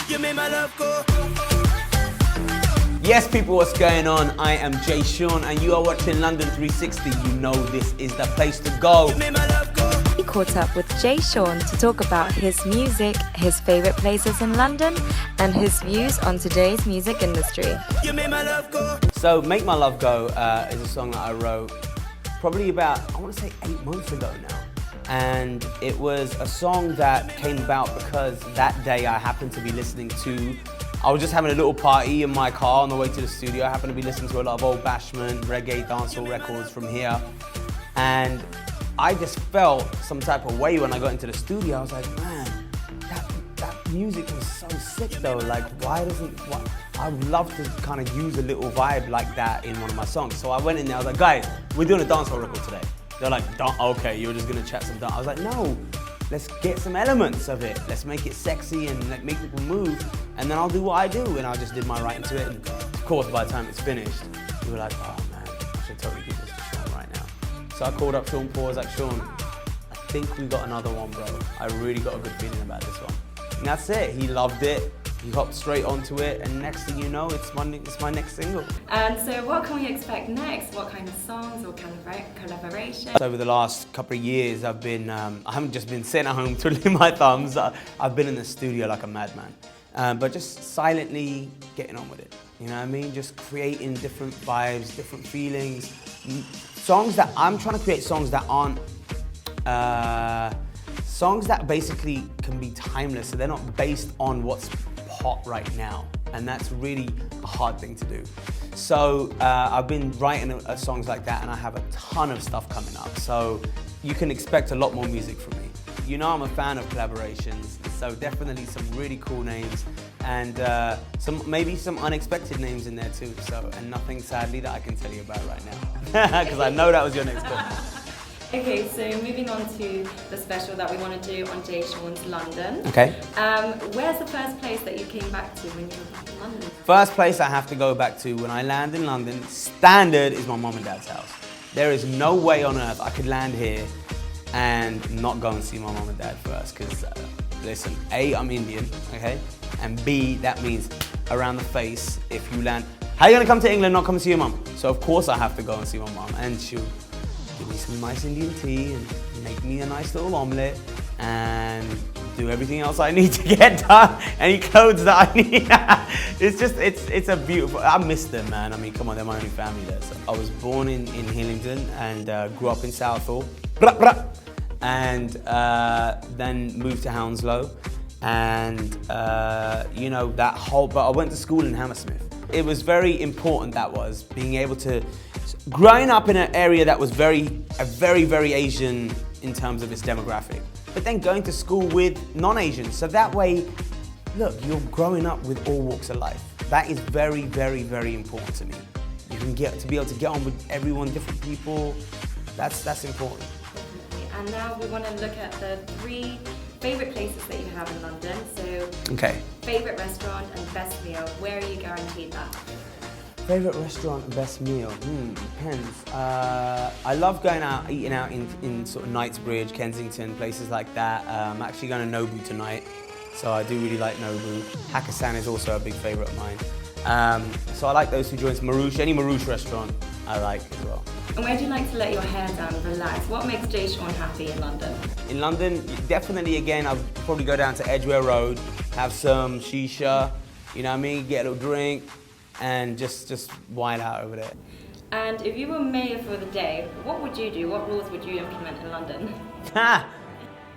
You made my love go. Yes, people, what's going on? I am Jay Sean, and you are watching London 360. You know this is the place to go. You made my love go. He caught up with Jay Sean to talk about his music, his favourite places in London, and his views on today's music industry. You made my love go. So, Make My Love Go is a song that I wrote probably about, I want to say 8 months ago now. And it was a song that came about because that day I happened to be listening to, I was just having a little party in my car on the way to the studio. I happened to be listening to a lot of old Bashment, reggae, dancehall records from here. And I just felt some type of way when I got into the studio. I was like, man, that music was so sick though. Like, why? I would love to kind of use a little vibe like that in one of my songs. So I went in there, I was like, guys, we're doing a dancehall record today. They're like, okay, you're just gonna chat some dance. I was like, no, let's get some elements of it. Let's make it sexy and like, make people move, and then I'll do what I do. And I just did my writing to it. And of course, by the time it's finished, we were like, oh man, I should totally give this to Sean right now. So I called up Sean Paul, I was like, Sean, I think we got another one, bro. I really got a good feeling about this one. And that's it, he loved it. He hopped straight onto it, and next thing you know, it's my next single. And so what can we expect next? What kind of songs or collaborations? Over the last couple of years, I've been, I haven't just been sitting at home twiddling my thumbs. I've been in the studio like a madman. But just silently getting on with it. You know what I mean? Just creating different vibes, different feelings. Songs that, I'm trying to create songs that aren't, songs that basically can be timeless. So they're not based on what's hot right now, and that's really a hard thing to do. So I've been writing songs like that, and I have a ton of stuff coming up, so you can expect a lot more music from me. You know I'm a fan of collaborations, so definitely some really cool names, and maybe some unexpected names in there too, so, and nothing sadly that I can tell you about right now, because I know that was your next question. Okay, so moving on to the special that we want to do on Jay Sean's London. Okay. Where's the first place that you came back to when you were back in London? First place I have to go back to when I land in London, standard, is my mum and dad's house. There is no way on earth I could land here and not go and see my mum and dad first, because listen, A, I'm Indian, okay? And B, that means around the face if you land. How are you gonna come to England and not come and see your mum? So of course I have to go and see my mum, and she'll give me some nice Indian tea and make me a nice little omelette and do everything else I need to get done, any clothes that I need. it's a beautiful, I miss them, man. I mean, come on, they're my only family there. So I was born in Hillingdon and grew up in Southall, and then moved to Hounslow, and you know, but I went to school in Hammersmith. It was very important, that was, being able to, growing up in an area that was very, very Asian in terms of its demographic, but then going to school with non-Asians. So that way, look, you're growing up with all walks of life. That is very important to me. You can get to be able to get on with everyone, different people. That's important. And now we want to look at the 3 favourite places that you have in London. So, okay. Favourite restaurant and best meal. Where are you guaranteed that? Favorite restaurant and best meal? Depends. I love going out, eating out in sort of Knightsbridge, Kensington, places like that. I'm actually going to Nobu tonight, so I do really like Nobu. Hakkasan is also a big favorite of mine. So I like those 2 joints. Marouche, any Marouche restaurant I like as well. And where do you like to let your hair down and relax? What makes Jay Sean happy in London? In London, definitely, again, I'll probably go down to Edgware Road, have some shisha, you know what I mean, get a little drink, and just wild out over there. And if you were mayor for the day, what would you do? What rules would you implement in London?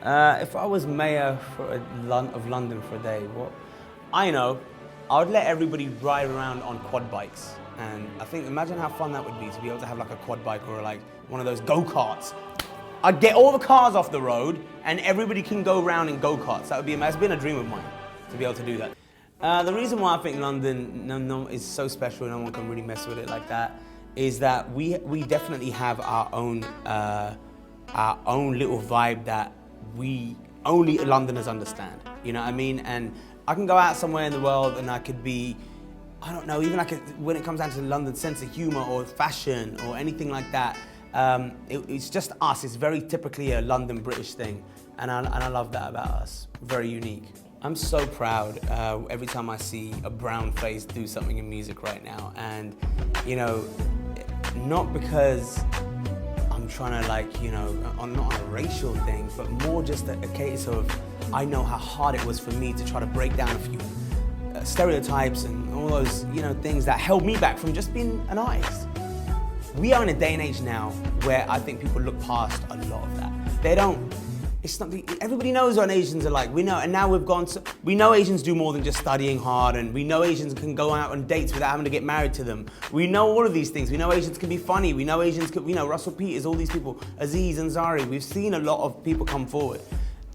If I was mayor of London for a day, I know, I would let everybody ride around on quad bikes. And I think, imagine how fun that would be to be able to have like a quad bike or like one of those go-karts. I'd get all the cars off the road and everybody can go around in go-karts. That would be amazing. It's been a dream of mine to be able to do that. The reason why I think London is so special, no one can really mess with it like that, is that we definitely have our own little vibe that only Londoners understand. You know what I mean? And I can go out somewhere in the world and I could be, I don't know, even when it comes down to London's sense of humor or fashion or anything like that, it's just us. It's very typically a London British thing, and I love that about us. Very unique. I'm so proud every time I see a brown face do something in music right now. And, you know, not because I'm trying to like, you know, not on a racial thing, but more just a case of I know how hard it was for me to try to break down a few stereotypes and all those, you know, things that held me back from just being an artist. We are in a day and age now where I think people look past a lot of that. They don't, it's not, everybody knows what Asians are like, we know, and now we know Asians do more than just studying hard, and we know Asians can go out on dates without having to get married to them. We know all of these things. We know Asians can be funny. We know Asians can, you know, Russell Peters, all these people, Aziz Ansari. We've seen a lot of people come forward.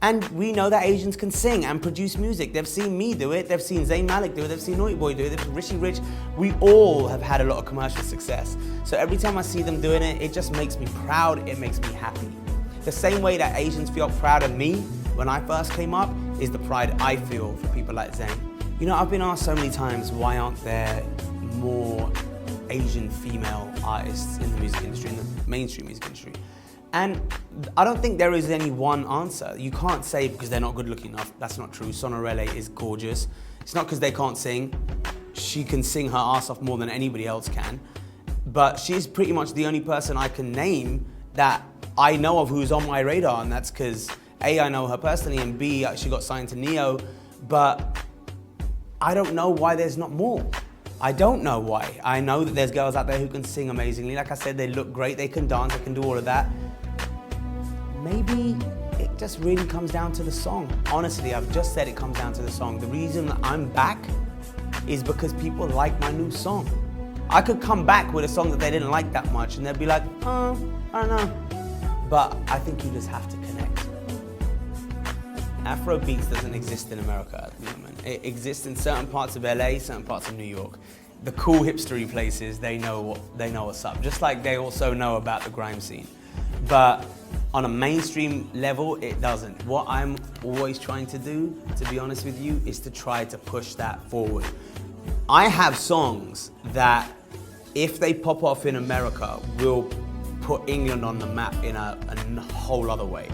And we know that Asians can sing and produce music. They've seen me do it, they've seen Zayn Malik do it, they've seen Naughty Boy do it, they've seen Rishi Rich. We all have had a lot of commercial success. So every time I see them doing it, it just makes me proud, it makes me happy. The same way that Asians feel proud of me when I first came up is the pride I feel for people like Zayn. You know, I've been asked so many times, why aren't there more Asian female artists in the music industry, in the mainstream music industry? And I don't think there is any one answer. You can't say because they're not good looking enough. That's not true. Sonorele is gorgeous. It's not because they can't sing. She can sing her ass off more than anybody else can. But she's pretty much the only person I can name that I know of who's on my radar, and that's because A, I know her personally, and B, she got signed to Neo. But I don't know why there's not more. I don't know why. I know that there's girls out there who can sing amazingly. Like I said, they look great, they can dance, they can do all of that. Maybe it just really comes down to the song. Honestly, I've just said it comes down to the song. The reason that I'm back is because people like my new song. I could come back with a song that they didn't like that much and they'd be like, I don't know. But I think you just have to connect. Afro beats doesn't exist in America at the moment. It exists in certain parts of LA, certain parts of New York. The cool hipstery places, they know what's up. Just like they also know about the grime scene. But on a mainstream level, it doesn't. What I'm always trying to do, to be honest with you, is to try to push that forward. I have songs that, if they pop off in America, will put England on the map in a whole other way.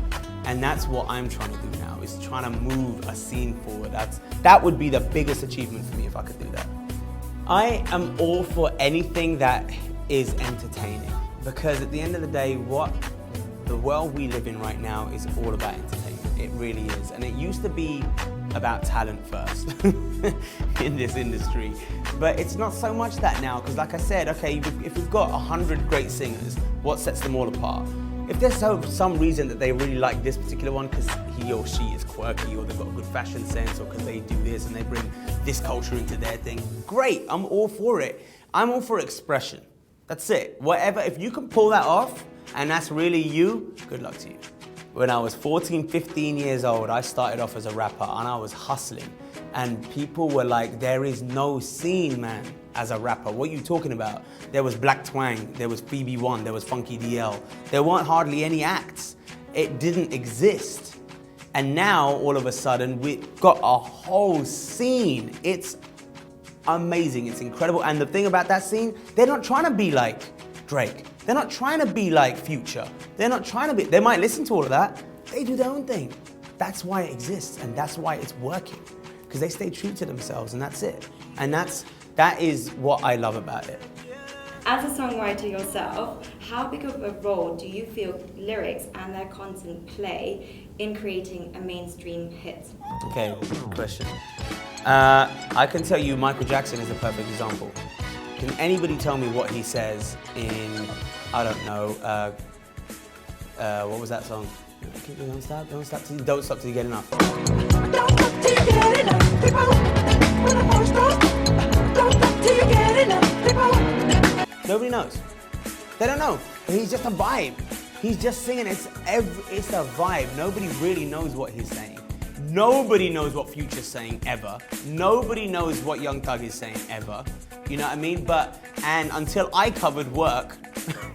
And that's what I'm trying to do now, is trying to move a scene forward. That would be the biggest achievement for me if I could do that. I am all for anything that is entertaining, because at the end of the day, the world we live in right now is all about entertainment. It really is. And it used to be about talent first in this industry. But it's not so much that now, because like I said, okay, if we've got 100 great singers, what sets them all apart? If there's some reason that they really like this particular one because he or she is quirky, or they've got a good fashion sense, or because they do this and they bring this culture into their thing, great, I'm all for it. I'm all for expression. That's it. Whatever, if you can pull that off, and that's really you, good luck to you. When I was 14, 15 years old, I started off as a rapper and I was hustling. And people were like, there is no scene, man, as a rapper. What are you talking about? There was Black Twang, there was Phoebe One, there was Funky DL. There weren't hardly any acts. It didn't exist. And now, all of a sudden, we've got a whole scene. It's amazing, it's incredible. And the thing about that scene, they're not trying to be like Drake. They're not trying to be like Future. They're not trying to be, they might listen to all of that. They do their own thing. That's why it exists, and that's why it's working. Because they stay true to themselves, and that's it. And that is what I love about it. As a songwriter yourself, how big of a role do you feel lyrics and their content play in creating a mainstream hit? Okay, good question. I can tell you Michael Jackson is a perfect example. Can anybody tell me what he says in, I don't know, what was that song? Don't stop till you get enough. Don't stop till you get enough, people. When I first start, don't stop till you get enough, people. Nobody knows. They don't know. He's just a vibe. He's just singing. It's a vibe. Nobody really knows what he's saying. Nobody knows what Future's saying ever. Nobody knows what Young Thug is saying ever. You know what I mean? And until I covered Work,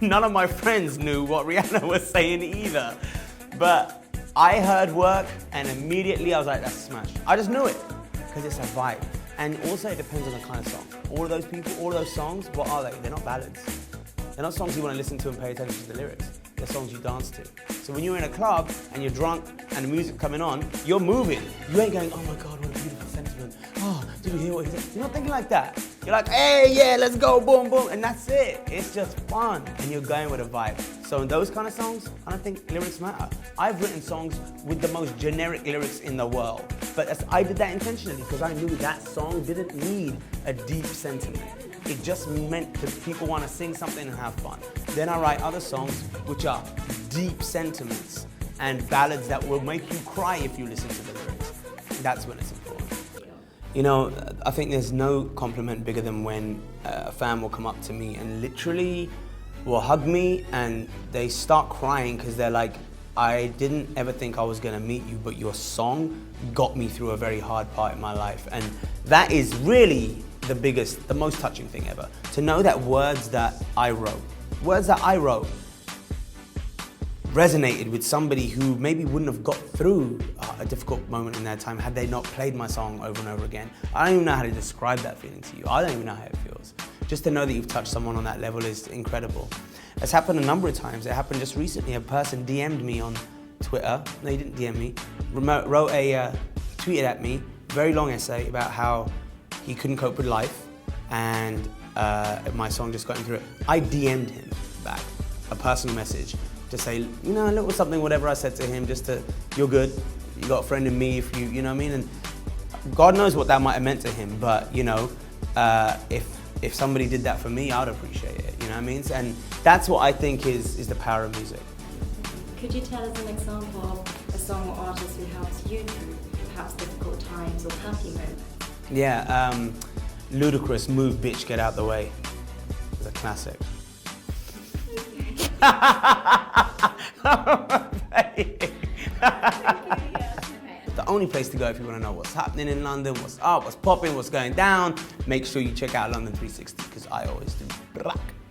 none of my friends knew what Rihanna was saying either. But I heard Work, and immediately I was like, that's smash. I just knew it, because it's a vibe. And also it depends on the kind of song. All of those people, all of those songs, what are they? They're not ballads. They're not songs you want to listen to and pay attention to the lyrics. They're songs you dance to. So when you're in a club and you're drunk and the music's coming on, you're moving. You ain't going, oh my God, what a husband, oh, did you hear what he said? You're not thinking like that. You're like, hey, yeah, let's go, boom, boom, and that's it. It's just fun, and you're going with a vibe. So in those kind of songs, I don't think lyrics matter. I've written songs with the most generic lyrics in the world, but I did that intentionally because I knew that song didn't need a deep sentiment. It just meant that people want to sing something and have fun. Then I write other songs which are deep sentiments and ballads that will make you cry if you listen to the lyrics. That's when it's important. You know, I think there's no compliment bigger than when a fan will come up to me and literally will hug me and they start crying because they're like, I didn't ever think I was gonna meet you, but your song got me through a very hard part in my life. And that is really the most touching thing ever. To know that words that I wrote resonated with somebody who maybe wouldn't have got through a difficult moment in their time had they not played my song over and over again. I don't even know how to describe that feeling to you. I don't even know how it feels. Just to know that you've touched someone on that level is incredible. It's happened a number of times. It happened just recently. A person DM'd me on Twitter. No, he didn't DM me. Tweeted at me, very long essay about how he couldn't cope with life and my song just got him through it. I DM'd him back a personal message to say, you know, a little something, whatever I said to him, just to, you're good, you got a friend in me if you know what I mean? And God knows what that might have meant to him, but you know, if somebody did that for me, I'd appreciate it, you know what I mean? And that's what I think is the power of music. Could you tell us an example of a song or artist who helps you through perhaps difficult times or happy moments? Yeah, Ludacris, Move Bitch, Get Out the Way. It's a classic. The only place to go if you want to know what's happening in London, what's up, what's popping, what's going down, make sure you check out London 360 because I always do.